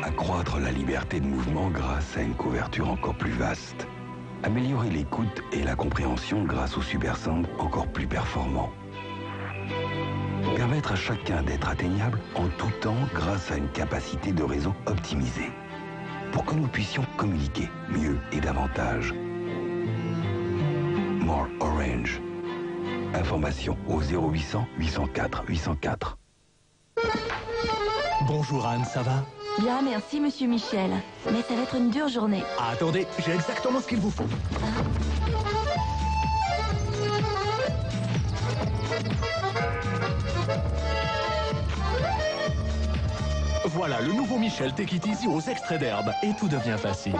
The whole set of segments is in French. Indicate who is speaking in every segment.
Speaker 1: Accroître la liberté de mouvement grâce à une couverture encore plus vaste. Améliorer l'écoute et la compréhension grâce au Super Sound encore plus performant. Permettre à chacun d'être atteignable en tout temps grâce à une capacité de réseau optimisée. Pour que nous puissions communiquer mieux et davantage. More Orange. Information au 0800 804 804.
Speaker 2: Bonjour Anne, ça va?
Speaker 3: Bien, merci Monsieur Michel. Mais ça va être une dure journée.
Speaker 2: Ah, attendez, j'ai exactement ce qu'il vous faut. Voilà, le nouveau Michel Take It Easy aux extraits d'herbe. Et tout devient facile.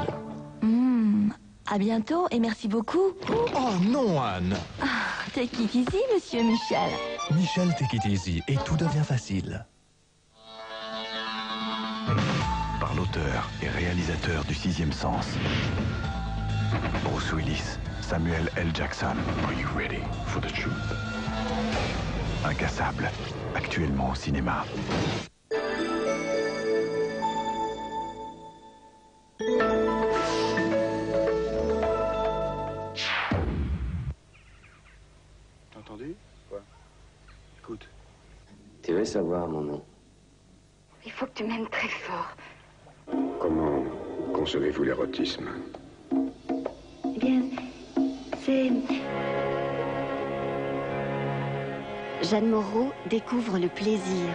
Speaker 3: À bientôt et merci beaucoup.
Speaker 2: Oh non, Anne!
Speaker 3: Take it easy, Monsieur Michel.
Speaker 2: Michel Take It Easy et tout devient facile.
Speaker 4: Par l'auteur et réalisateur du Sixième Sens, Bruce Willis, Samuel L. Jackson. Are you ready for the truth? Incassable, actuellement au cinéma.
Speaker 5: T'as entendu? Quoi? Écoute.
Speaker 6: Tu veux savoir mon nom?
Speaker 7: Il faut que tu m'aimes très fort.
Speaker 5: Comment concevez-vous l'érotisme?
Speaker 7: Eh bien, c'est...
Speaker 8: Jeanne Moreau découvre le plaisir.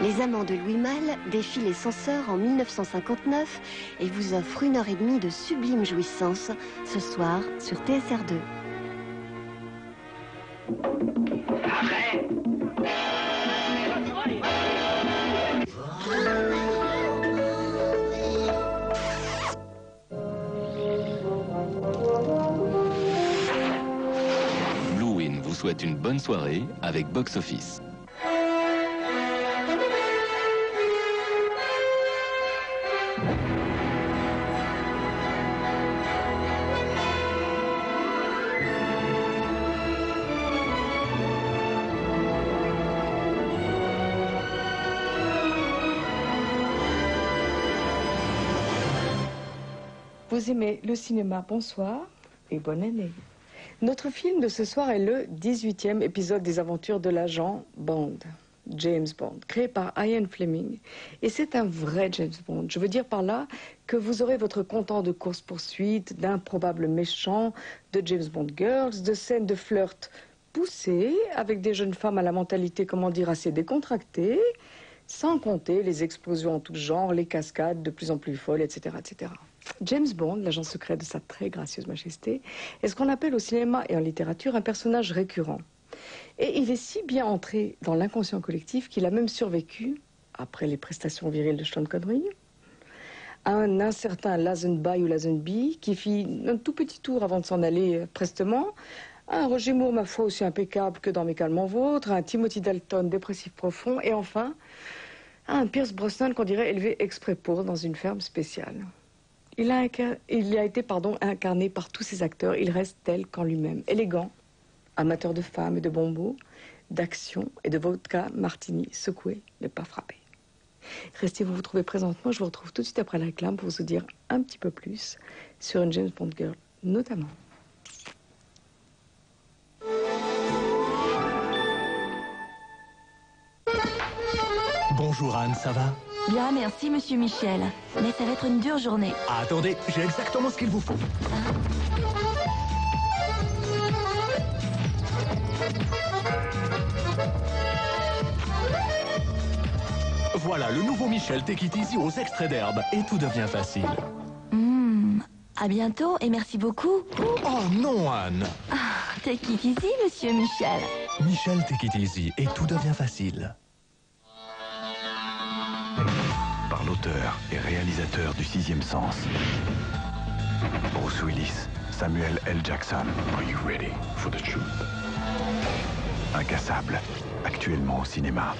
Speaker 8: Les amants de Louis Malle défient les censeurs en 1959 et vous offrent 1h30 de sublime jouissance ce soir sur TSR2.
Speaker 9: Blue Win vous souhaite une bonne soirée avec Box Office.
Speaker 10: Vous aimez le cinéma, bonsoir et bonne année. Notre film de ce soir est le 18e épisode des aventures de l'agent Bond, James Bond, créé par Ian Fleming. Et c'est un vrai James Bond. Je veux dire par là que vous aurez votre content de course-poursuite, d'improbables méchants, de James Bond Girls, de scènes de flirt poussées, avec des jeunes femmes à la mentalité, comment dire, assez décontractée, sans compter les explosions en tout genre, les cascades de plus en plus folles, etc., etc. James Bond, l'agent secret de sa très gracieuse majesté, est ce qu'on appelle au cinéma et en littérature un personnage récurrent. Et il est si bien entré dans l'inconscient collectif qu'il a même survécu, après les prestations viriles de Sean Connery, à un incertain Lazenby ou Lazenby qui fit un tout petit tour avant de s'en aller prestement, à un Roger Moore, ma foi, aussi impeccable que dans Mes Calmants Vôtres, à un Timothy Dalton dépressif profond, et enfin, à un Pierce Brosnan qu'on dirait élevé exprès pour dans une ferme spéciale. Il a été incarné par tous ces acteurs. Il reste tel qu'en lui-même. Élégant, amateur de femmes et de bonbons, d'action et de vodka martini secoué, mais pas frappé. Restez, vous vous trouvez présentement. Je vous retrouve tout de suite après la réclame pour vous dire un petit peu plus sur une James Bond Girl, notamment.
Speaker 2: Bonjour Anne, ça va?
Speaker 3: Bien, merci Monsieur Michel. Mais ça va être une dure journée.
Speaker 2: Ah, attendez, j'ai exactement ce qu'il vous faut. Voilà, le nouveau Michel Take It Easy aux extraits d'herbe. Et tout devient facile.
Speaker 3: À bientôt et merci beaucoup.
Speaker 2: Oh non, Anne!
Speaker 3: Take it easy, Monsieur Michel.
Speaker 2: Michel Take It Easy et tout devient facile.
Speaker 4: Par l'auteur et réalisateur du Sixième Sens, Bruce Willis, Samuel L. Jackson. Are you ready for the truth? Incassable, actuellement au cinéma.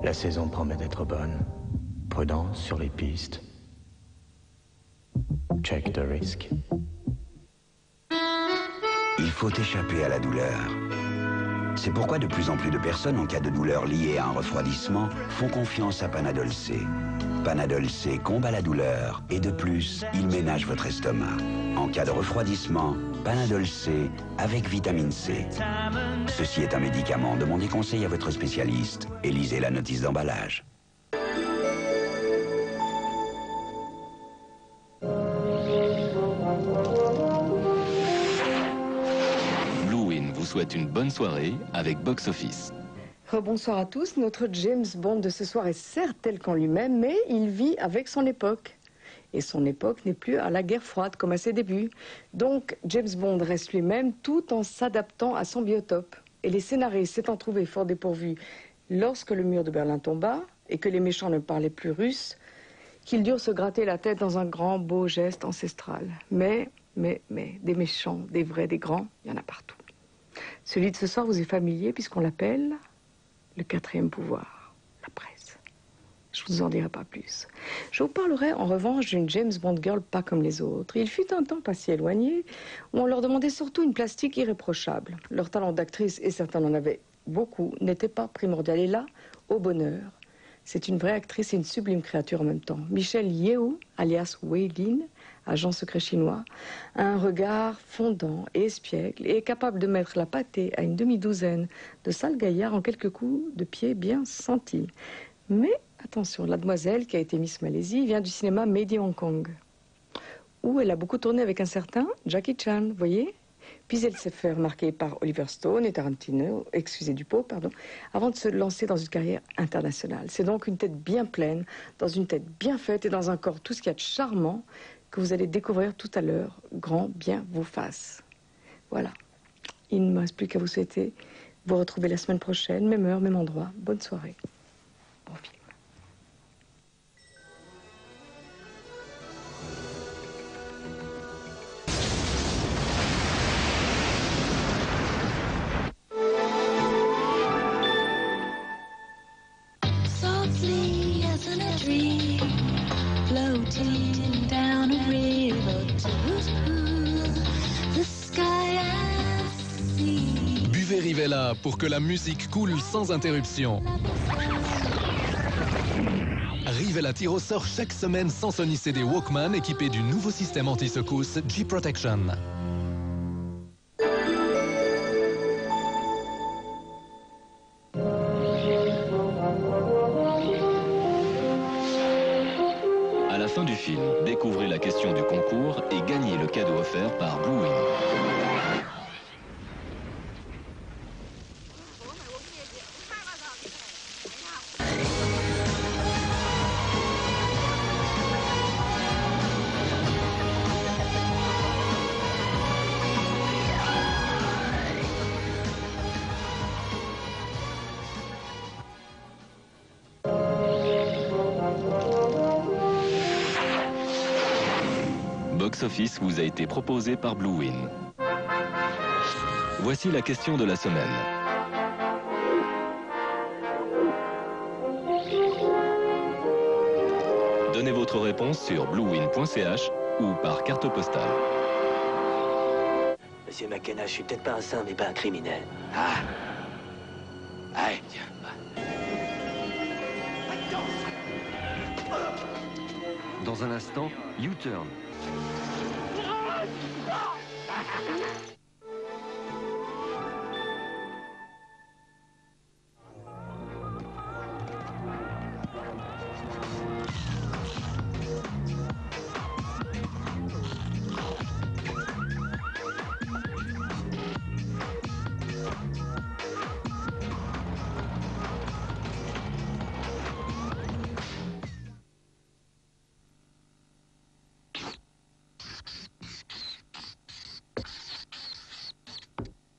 Speaker 11: La saison promet d'être bonne. Prudence sur les pistes. Check the risk.
Speaker 1: Il faut échapper à la douleur. C'est pourquoi de plus en plus de personnes en cas de douleur liée à un refroidissement font confiance à Panadol C. Panadol C combat la douleur et de plus, il ménage votre estomac. En cas de refroidissement, Panadol C avec vitamine C. Ceci est un médicament. Demandez conseil à votre spécialiste et lisez la notice d'emballage.
Speaker 9: Souhaite une bonne soirée avec Box Office.
Speaker 10: Rebonsoir à tous. Notre James Bond de ce soir est certes tel qu'en lui-même, mais il vit avec son époque. Et son époque n'est plus à la guerre froide comme à ses débuts. Donc James Bond reste lui-même tout en s'adaptant à son biotope. Et les scénaristes s'étant trouvés fort dépourvus lorsque le mur de Berlin tomba et que les méchants ne parlaient plus russe, qu'ils durent se gratter la tête dans un grand beau geste ancestral. Mais, des méchants, des vrais, des grands, il y en a partout. Celui de ce soir vous est familier puisqu'on l'appelle le quatrième pouvoir, la presse. Je ne vous en dirai pas plus. Je vous parlerai en revanche d'une James Bond girl pas comme les autres. Il fut un temps pas si éloigné où on leur demandait surtout une plastique irréprochable. Leur talent d'actrice, et certains en avaient beaucoup, n'était pas primordial. Et là, au bonheur, c'est une vraie actrice et une sublime créature en même temps. Michelle Yeoh, alias Wei Lin, agent secret chinois, a un regard fondant et espiègle et est capable de mettre la pâtée à une demi-douzaine de sales gaillards en quelques coups de pied bien sentis. Mais attention, la demoiselle, qui a été Miss Malaisie, vient du cinéma Made in Hong Kong, où elle a beaucoup tourné avec un certain Jackie Chan, voyez. Puis elle s'est fait remarquer par Oliver Stone et Tarantino, excusez du pot, pardon, avant de se lancer dans une carrière internationale. C'est donc une tête bien pleine, dans une tête bien faite et dans un corps tout ce qu'il y a de charmant que vous allez découvrir tout à l'heure, grand bien vous fasse. Voilà. Il ne me reste plus qu'à vous souhaiter vous retrouver la semaine prochaine, même heure, même endroit. Bonne soirée. Bon film.
Speaker 12: Softly as in a dream, floating down a river to the sky and sea.
Speaker 2: Buvez Rivella pour que la musique coule sans interruption. Rivella tire au sort chaque semaine sans Sony CD Walkman équipé du nouveau système anti-secousse G-Protection.
Speaker 9: À la fin du film, découvrez la question du concours et gagnez le cadeau offert par Blue Wing. Box Office vous a été proposé par Blue Wing. Voici la question de la semaine. Donnez votre réponse sur bluewin.ch ou par carte postale.
Speaker 13: Monsieur McKenna, je suis peut-être pas un saint, mais pas un criminel. Ah. Allez, tiens.
Speaker 14: Dans un instant, U-turn.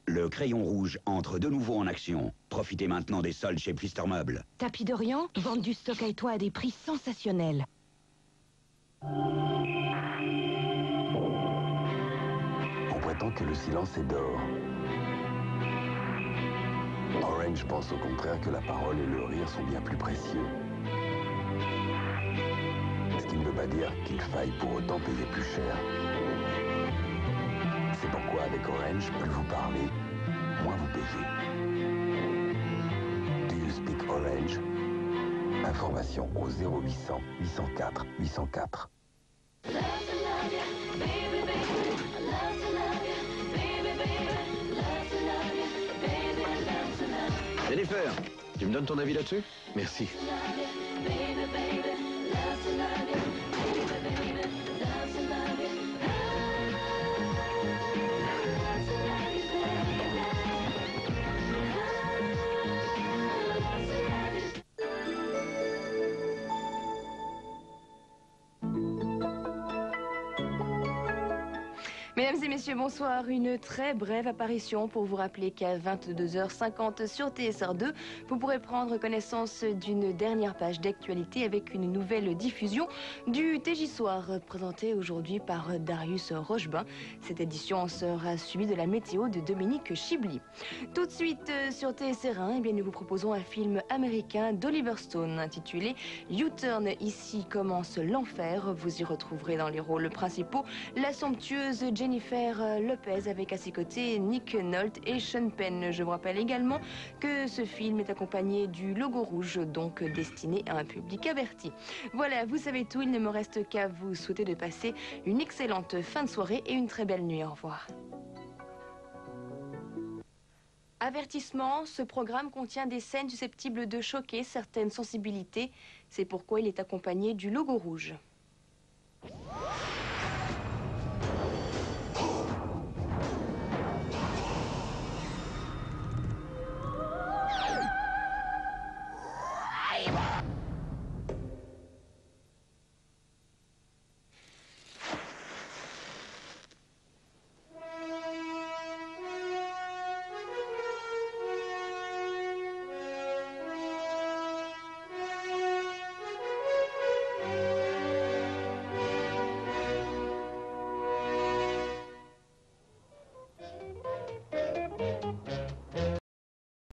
Speaker 1: Le crayon rouge entre de nouveau en action. Profitez maintenant des soldes chez Pfister Meubles.
Speaker 3: Tapis d'Orient, vente du stock à toi à des prix sensationnels.
Speaker 1: On prétend que le silence est d'or.
Speaker 4: Orange pense au contraire que la parole et le rire sont bien plus précieux. Ce qui ne veut pas dire qu'il faille pour autant payer plus cher. C'est pourquoi avec Orange, plus vous parlez, moins vous payez. Do you speak Orange? Information au 0800 804 804.
Speaker 14: Jennifer, tu me donnes ton avis là-dessus? Merci.
Speaker 15: Mesdames et messieurs, bonsoir. Une très brève apparition pour vous rappeler qu'à 22h50 sur TSR2, vous pourrez prendre connaissance d'une dernière page d'actualité avec une nouvelle diffusion du TJ Soir, présenté aujourd'hui par Darius Rochebain. Cette édition sera suivie de la météo de Dominique Chibli. Tout de suite sur TSR1, eh bien, nous vous proposons un film américain d'Oliver Stone intitulé U-Turn. Ici commence l'enfer. Vous y retrouverez dans les rôles principaux la somptueuse Jennifer Lopez avec à ses côtés Nick Nolte et Sean Penn. Je vous rappelle également que ce film est accompagné du logo rouge, donc destiné à un public averti. Voilà, vous savez tout, il ne me reste qu'à vous souhaiter de passer une excellente fin de soirée et une très belle nuit. Au revoir. Avertissement, ce programme contient des scènes susceptibles de choquer certaines sensibilités. C'est pourquoi il est accompagné du logo rouge.